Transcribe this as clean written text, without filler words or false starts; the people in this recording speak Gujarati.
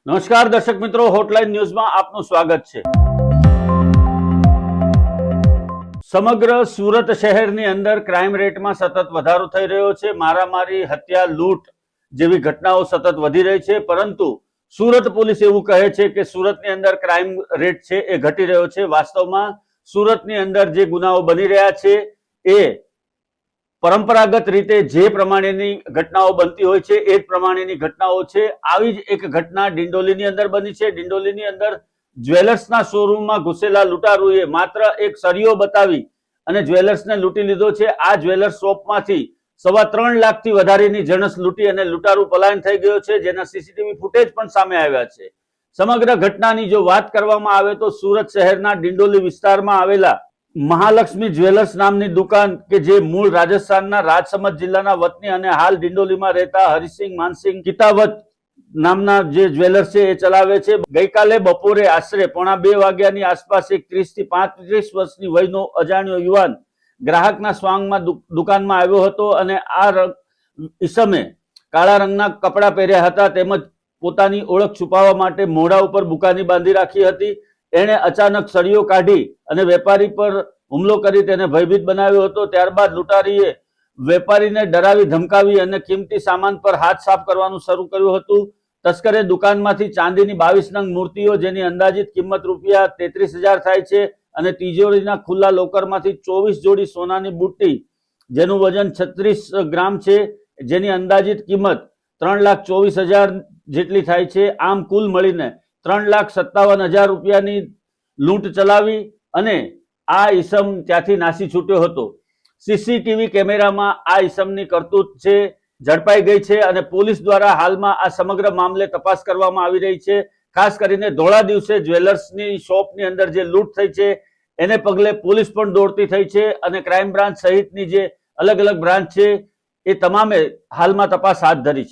નમસ્કાર દર્શક મિત્રો, હોટલાઇન ન્યૂઝમાં આપનું સ્વાગત છે। સમગ્ર સુરત શહેરની અંદર ક્રાઇમ રેટમાં સતત વધારો થઈ રહ્યો છે। મારામારી, હત્યા, લૂંટ જેવી ઘટનાઓ સતત વધી રહી છે, પરંતુ સુરત પોલીસ એવું કહે છે કે સુરતની અંદર ક્રાઇમ રેટ છે એ ઘટી રહ્યો છે। વાસ્તવમાં સુરતની અંદર જે ગુનાઓ બની રહ્યા છે એ પરંપરાગત રીતે જે પ્રમાણેની ઘટનાઓ બનતી હોય છે એ જ પ્રમાણેની ઘટનાઓ છે। આવી જ એક ઘટના ડિંડોલીની અંદર બની છે। ડિંડોલીની અંદર જ્વેલર્સના શોરૂમમાં ઘૂસેલા લૂંટારૂએ માત્ર એક સળિયો બતાવી અને જ્વેલર્સને લૂંટી લીધો છે। આ જ્વેલર્સ શોપમાંથી 3.25 લાખથી વધારેની જણસ લૂંટી અને લૂંટારૂ પલાયન થઈ ગયો છે, જેના સીસીટીવી ફૂટેજ પણ સામે આવ્યા છે। સમગ્ર ઘટનાની જો વાત કરવામાં આવે તો સુરત શહેરના ડિંડોલી વિસ્તારમાં આવેલા મહાલક્ષ્મી જ્વેલર્સ નામની દુકાન કે જે મૂળ રાજસ્થાનના રાજસમંદ જિલ્લાના વતની અને હાલ ડિંડોલીમાં રહેતા હરિસિંહ માનસિંહ કિતાવત નામના જે જ્વેલર્સ છે એ ચલાવે છે। ગઈકાલે બપોરે આશરે 1:45 વાગ્યાની આસપાસ એક 30 થી 35 વર્ષની વયનો અજાણ્યો યુવાન ગ્રાહકના સ્વાંગમાં દુકાનમાં આવ્યો હતો અને આ ઈસમે કાળા રંગના કપડા પહેર્યા હતા તેમજ પોતાની ઓળખ છુપાવવા માટે મોઢા ઉપર બુકાની બાંધી રાખી હતી। એણે અચાનક સળિયો કાઢી અને વેપારી પર હુમલો કરી તેને ભયભીત બનાવ્યો હતો। ત્યારબાદ લૂંટારીએ વેપારીને ડરાવી ધમકાવી અને કિંમતી સામાન પર હાથ સાફ કરવાનું શરૂ કર્યું હતું। તસ્કરે દુકાનમાંથી ચાંદીની 22 નંગ મૂર્તિઓ જેની અંદાજિત કિંમત રૂપિયા 33,000 થાય છે અને તિજોરીના ખુલ્લા લોકરમાંથી 24 જોડી સોનાની બુટ્ટી જેનું વજન 36 ગ્રામ છે, જેની અંદાજિત કિંમત 3,24,000 જેટલી થાય છે। આમ કુલ મળીને 3,57,000 રૂપિયાની લૂંટ ચલાવી અને આ ઈસમ ત્યાંથી નાસી છૂટ્યો હતો। સીસીટીવી કેમેરામાં આ ઈસમની કરતૂત છે ઝડપાઈ ગઈ છે અને પોલીસ દ્વારા હાલમાં આ સમગ્ર મામલે તપાસ કરવામાં આવી રહી છે। ખાસ કરીને ધોળા દિવસે જ્વેલર્સની શોપની અંદર જે લૂંટ થઈ છે એને પગલે પોલીસ પણ દોડતી થઈ છે અને ક્રાઇમ બ્રાન્ચ સહિતની જે અલગ અલગ બ્રાન્ચ છે એ તમામે હાલમાં તપાસ હાથ ધરી છે।